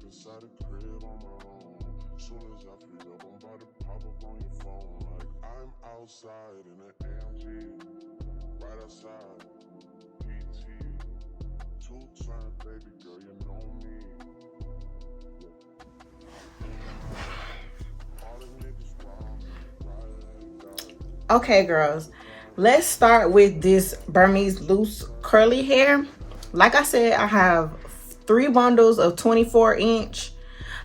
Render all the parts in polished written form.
inside the crib on my own. Soon as I free up, I'm about to pop up on your phone. Like I'm outside in an AMG, right outside. PT, two-turn, baby girl, you know me. All the niggas wild, Okay, girls, let's start with this Burmese loose curly hair. Like I said, I have 3 bundles of 24-inch.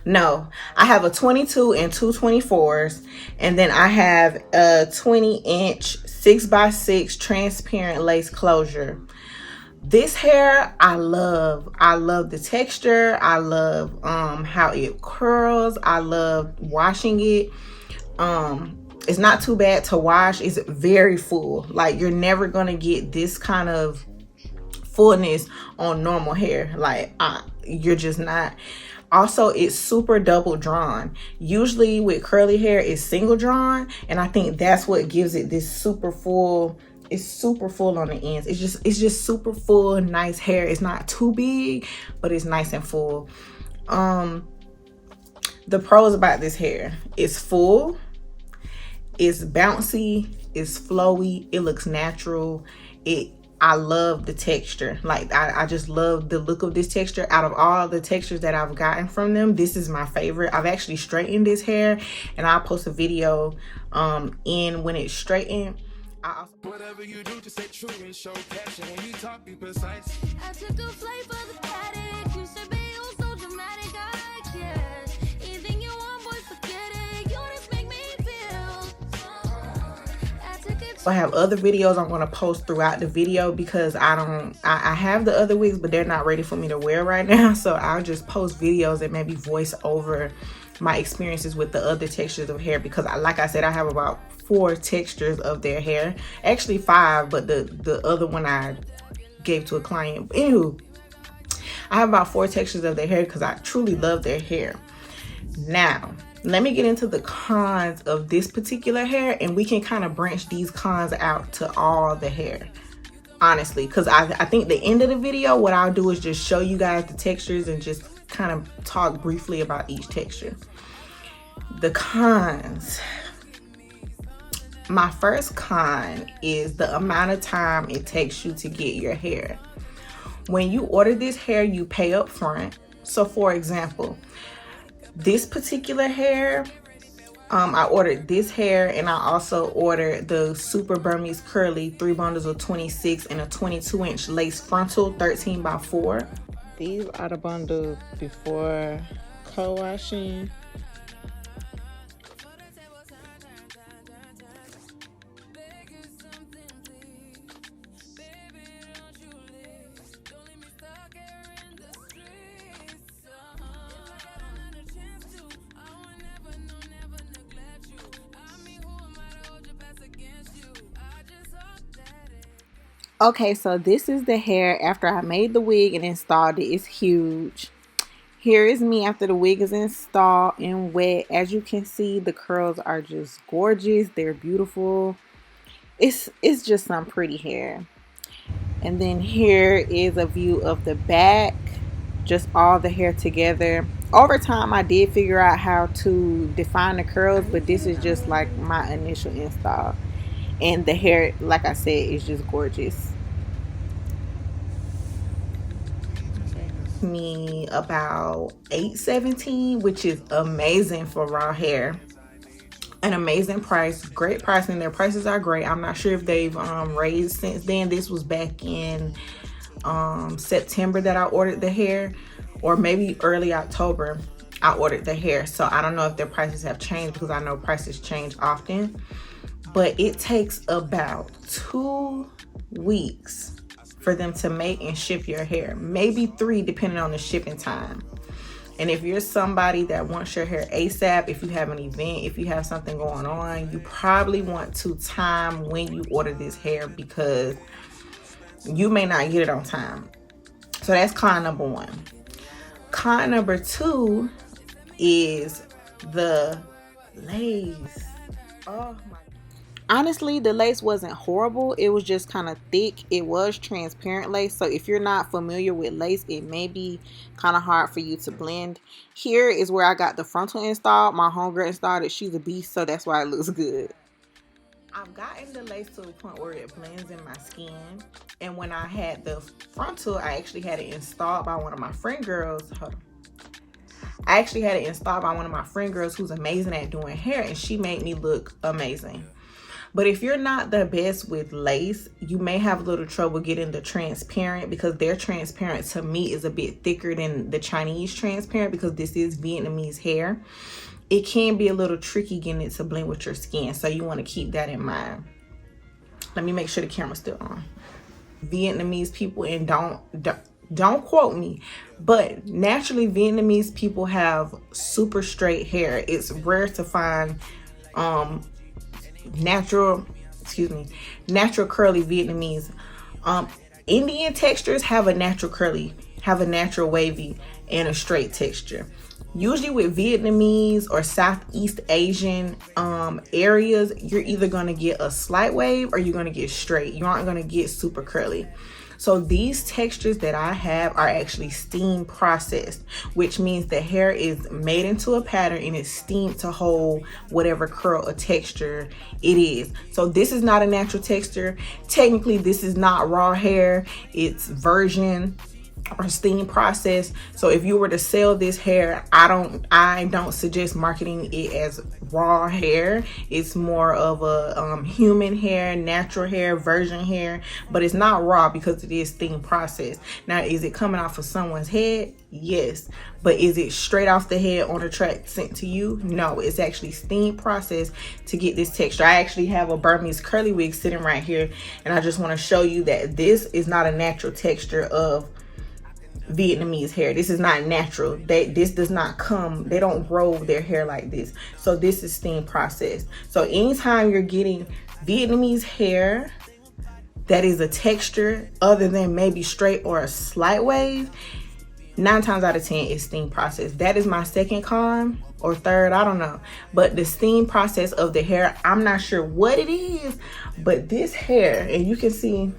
No, I have a 22 and two 24s, and then I have a 20-inch 6x6 transparent lace closure. This hair I love. I love the texture. I love how it curls. I love washing it. It's not too bad to wash. It's very full. Like, you're never gonna get this kind of fullness on normal hair. Like, you're just not. Also, it's super double drawn. Usually with curly hair, it's single drawn, and I think that's what gives it this super full. It's super full on the ends. It's just super full, nice hair. It's not too big, but it's nice and full. The pros about this hair: it's full, it's bouncy, it's flowy, it looks natural. I love the texture. Like, I just love the look of this texture. Out of all the textures that I've gotten from them, this is my favorite. I've actually straightened this hair, and I'll post a video in when it's straightened. Whatever you do, just stay true and show passion. When you talk, be precise. I took a flight for the paddock. You said, be oh so dramatic. I can't. Anything you want, boy, forget it. You just make me feel. So I have other videos I'm going to post throughout the video, because I have the other wigs, but they're not ready for me to wear right now. So I'll just post videos and maybe voice over my experiences with the other textures of hair, because like I said, I have about 4 textures of their hair. Actually 5, but the other one I gave to a client. Anywho, I have about 4 textures of their hair because I truly love their hair. Now, let me get into the cons of this particular hair, and we can kind of branch these cons out to all the hair, honestly, because I think the end of the video, what I'll do is just show you guys the textures and just kind of talk briefly about each texture. The cons. My first con is the amount of time it takes you to get your hair. When you order this hair, you pay up front. So for example, this particular hair, I ordered this hair, and I also ordered the Super Burmese Curly 3 bundles of 26 and a 22-inch lace frontal 13x4. These are the bundles before co-washing. Okay, so this is the hair after I made the wig and installed it. It's huge. Here is me after the wig is installed and wet. As you can see, the curls are just gorgeous. They're beautiful. It's just some pretty hair. And then here is a view of the back. Just all the hair together. Over time, I did figure out how to define the curls, but this is just like my initial install. And the hair, like I said, is just gorgeous. Me about $8.17, which is amazing for raw hair. An amazing price, great pricing. Their prices are great. I'm not sure if they've raised since then. This was back in September that I ordered the hair, or maybe early October I ordered the hair. So I don't know if their prices have changed, because I know prices change often. But it takes about 2 weeks for them to make and ship your hair. Maybe 3, depending on the shipping time. And if you're somebody that wants your hair ASAP, if you have an event, if you have something going on, you probably want to time when you order this hair, because you may not get it on time. So that's con number 1. Con number 2 is the lace. Oh my. Honestly, the lace wasn't horrible. It was just kind of thick. It was transparent lace. So if you're not familiar with lace, it may be kind of hard for you to blend. Here is where I got the frontal installed. My homegirl installed it. She's a beast, so that's why it looks good. I've gotten the lace to a point where it blends in my skin. And when I had the frontal, I actually had it installed by one of my friend girls. Hold on. I actually had it installed by one of my friend girls who's amazing at doing hair, and she made me look amazing. But if you're not the best with lace, you may have a little trouble getting the transparent, because their transparent to me is a bit thicker than the Chinese transparent, because this is Vietnamese hair. It can be a little tricky getting it to blend with your skin, so you want to keep that in mind. Let me make sure the camera's still on. Vietnamese people, and don't quote me, but naturally Vietnamese people have super straight hair. It's rare to find natural curly Vietnamese. Indian textures have a natural curly, have a natural wavy, and a straight texture. Usually with Vietnamese or Southeast Asian areas, you're either going to get a slight wave or you're going to get straight. You aren't going to get super curly. So these textures that I have are actually steam processed, which means the hair is made into a pattern and it's steamed to hold whatever curl or texture it is. So this is not a natural texture. Technically, this is not raw hair. It's virgin or steam process. So if you were to sell this hair, I don't suggest marketing it as raw hair. It's more of a human hair, natural hair, virgin hair, but it's not raw because it is steam processed. Now, is it coming off of someone's head? Yes. But is it straight off the head on a track sent to you? No, it's actually steam processed to get this texture. I actually have a Burmese curly wig sitting right here, and I just want to show you that this is not a natural texture of Vietnamese hair. This is not natural. This does not come, they don't grow their hair like this. So this is steam processed. So anytime you're getting Vietnamese hair that is a texture other than maybe straight or a slight wave, 9 times out of 10 is steam processed. That is my second con, or third, I don't know. But the steam process of the hair, I'm not sure what it is, but this hair, and you can see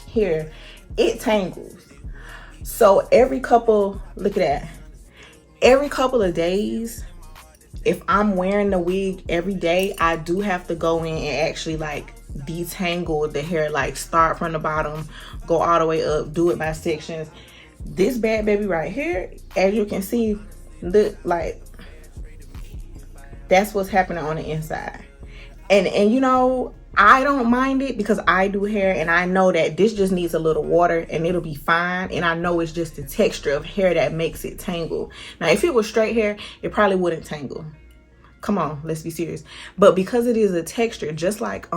here, it tangles. So every couple, look at that, every couple of days, if I'm wearing the wig every day, I do have to go in and actually like detangle the hair, like start from the bottom, go all the way up, do it by sections. This bad baby right here, as you can see, look like that's what's happening on the inside. And you know, I don't mind it because I do hair, and I know that this just needs a little water and it'll be fine. And I know it's just the texture of hair that makes it tangle. Now, if it was straight hair, it probably wouldn't tangle. Come on, let's be serious. But because it is a texture, just like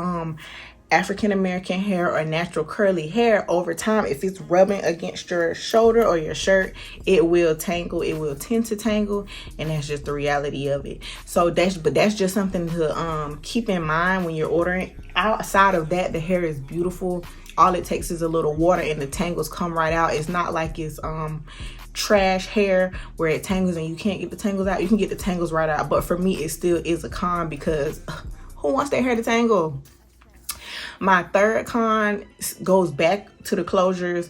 African American hair or natural curly hair, over time, if it's rubbing against your shoulder or your shirt, it will tangle. It will tend to tangle, and that's just the reality of it. So that's just something to keep in mind when you're ordering. Outside of that, the hair is beautiful. All it takes is a little water and the tangles come right out. It's not like it's trash hair where it tangles and you can't get the tangles out. You can get the tangles right out, but for me, it still is a con because who wants their hair to tangle? My third con goes back to the closures.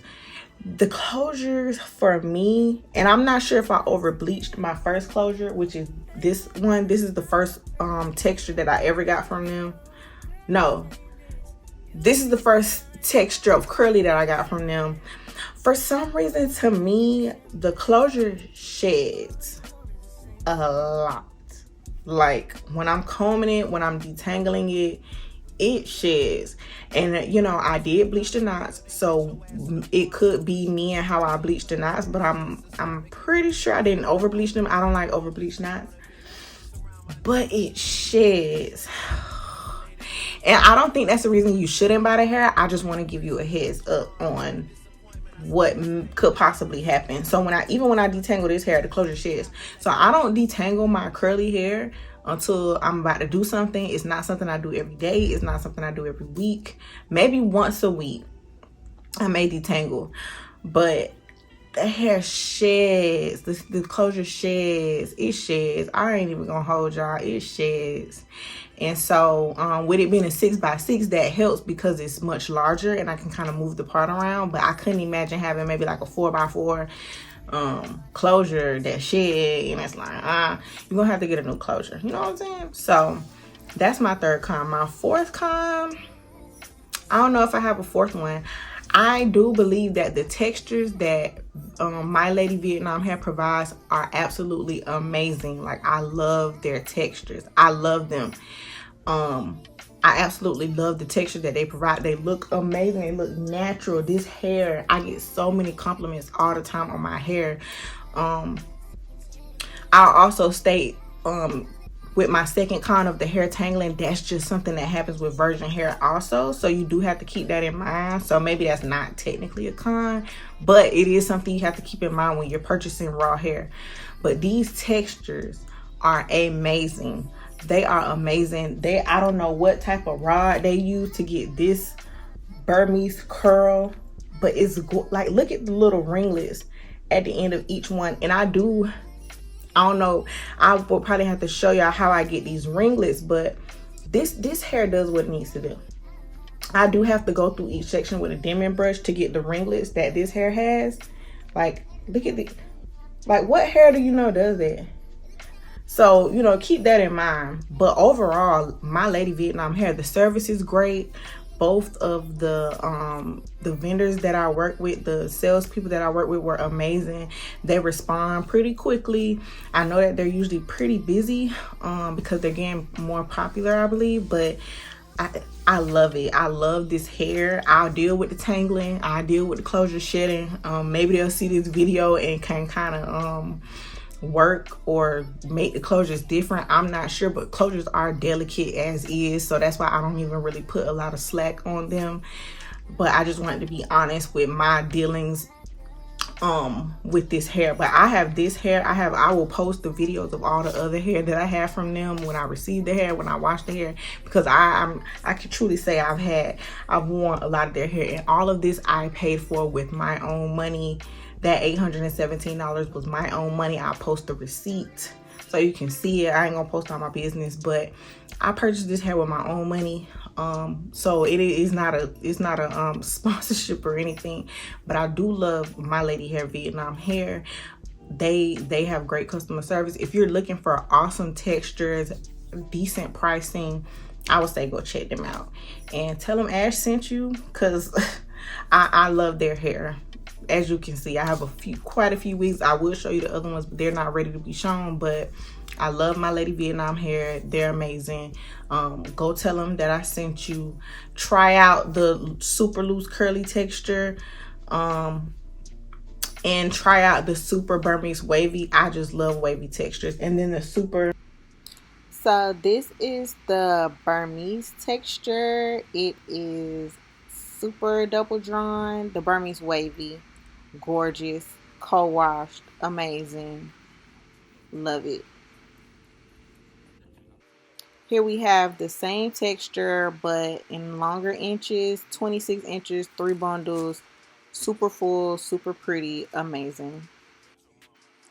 The closures for me, and I'm not sure if I over bleached my first closure, which is this one. This is the first texture that I ever got from them. No, this is the first texture of curly that I got from them. For some reason, to me, the closure sheds a lot. Like when I'm combing it, when I'm detangling it, it sheds. And you know, I did bleach the knots, so it could be me and how I bleached the knots, but I'm pretty sure I didn't over bleach them. I don't like over bleached knots, but it sheds. And I don't think that's the reason you shouldn't buy the hair. I just want to give you a heads up on what could possibly happen. So when I detangle this hair, the closure sheds. So I don't detangle my curly hair until I'm about to do something. It's not something I do every day. It's not something I do every week. Maybe once a week I may detangle, but the hair sheds, the closure sheds, it sheds. I ain't even gonna hold y'all, it sheds. And so with it being a 6x6, that helps because it's much larger and I can kind of move the part around. But I couldn't imagine having maybe like a 4x4 closure that shed, and it's like you're gonna have to get a new closure, you know what I'm saying? So that's my third con. My fourth con, I don't know if I have a fourth one. I do believe that the textures that My Lady Vietnam hair provides are absolutely amazing. Like, I love their textures. I love them. I absolutely love the texture that they provide. They look amazing. They look natural. This hair, I get so many compliments all the time on my hair. I'll also state with my second con of the hair tangling, that's just something that happens with virgin hair also. So you do have to keep that in mind. So maybe that's not technically a con, but it is something you have to keep in mind when you're purchasing raw hair. But these textures are amazing. They are amazing. I don't know what type of rod they use to get this Burmese curl, but it's like, look at the little ringlets at the end of each one. And I don't know, I will probably have to show y'all how I get these ringlets, but this hair does what it needs to do. I do have to go through each section with a dimming brush to get the ringlets that this hair has. Like, look at like, what hair do you know does that? So, you know, keep that in mind. But overall, My Lady Vietnam hair, the service is great. Both of the vendors that I work with, the salespeople that I work with, were amazing. They respond pretty quickly. I know that they're usually pretty busy because they're getting more popular, I believe. But I love it. I love this hair. I'll deal with the tangling. I'll deal with the closure shedding. Maybe they'll see this video and can kind of work or make the closures different. I'm not sure, but closures are delicate as is, so that's why I don't even really put a lot of slack on them. But I just wanted to be honest with my dealings with this hair. But I have this hair, I will post the videos of all the other hair that I have from them, when I receive the hair, when I wash the hair, because I can truly say I've worn a lot of their hair, and all of this I paid for with my own money. That $817 was my own money. I'll post the receipt so you can see it. I ain't gonna post all my business, but I purchased this hair with my own money. So it's not a sponsorship or anything, but I do love My LadyHairVietnam hair. They have great customer service. If you're looking for awesome textures, decent pricing, I would say go check them out and tell them Ash sent you, because I love their hair. As you can see, I have quite a few wigs. I will show you the other ones, but they're not ready to be shown. But I love My Lady Vietnam hair. They're amazing. Go tell them that I sent you. Try out the super loose curly texture, and try out the super Burmese wavy. I just love wavy textures. And then the super. So this is the Burmese texture. It is super double drawn. The Burmese wavy. Gorgeous, co-washed, amazing, love it. Here we have the same texture but in longer inches, 26 inches, 3 bundles, super full, super pretty, amazing.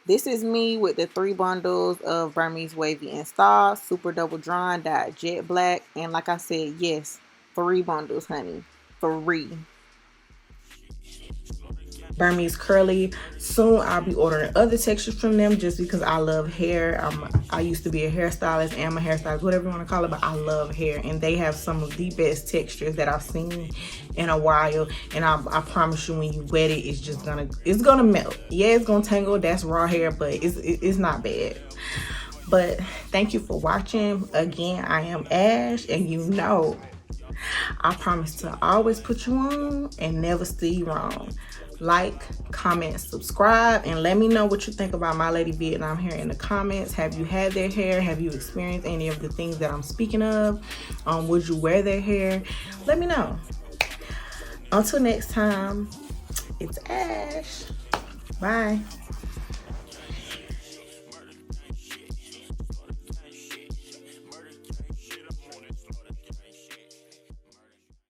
This is me with the 3 bundles of Burmese wavy in stock, super double drawn, dyed jet black, and like I said, yes, 3 bundles, honey, 3. Burmese Curly. Soon I'll be ordering other textures from them just because I love hair. I used to be a hairstylist and I'm a hairstylist, whatever you want to call it, but I love hair, and they have some of the best textures that I've seen in a while. And I promise you, when you wet it, it's gonna melt. Yeah, it's gonna tangle. That's raw hair, but it's not bad. But thank you for watching. Again, I am Ash, and you know I promise to always put you on and never steer you wrong. Like, comment, subscribe, and let me know what you think about My Lady Vietnam hair in the comments. Have you had their hair? Have you experienced any of the things that I'm speaking of? Would you wear their hair? Let me know. Until next time, it's Ash. Bye.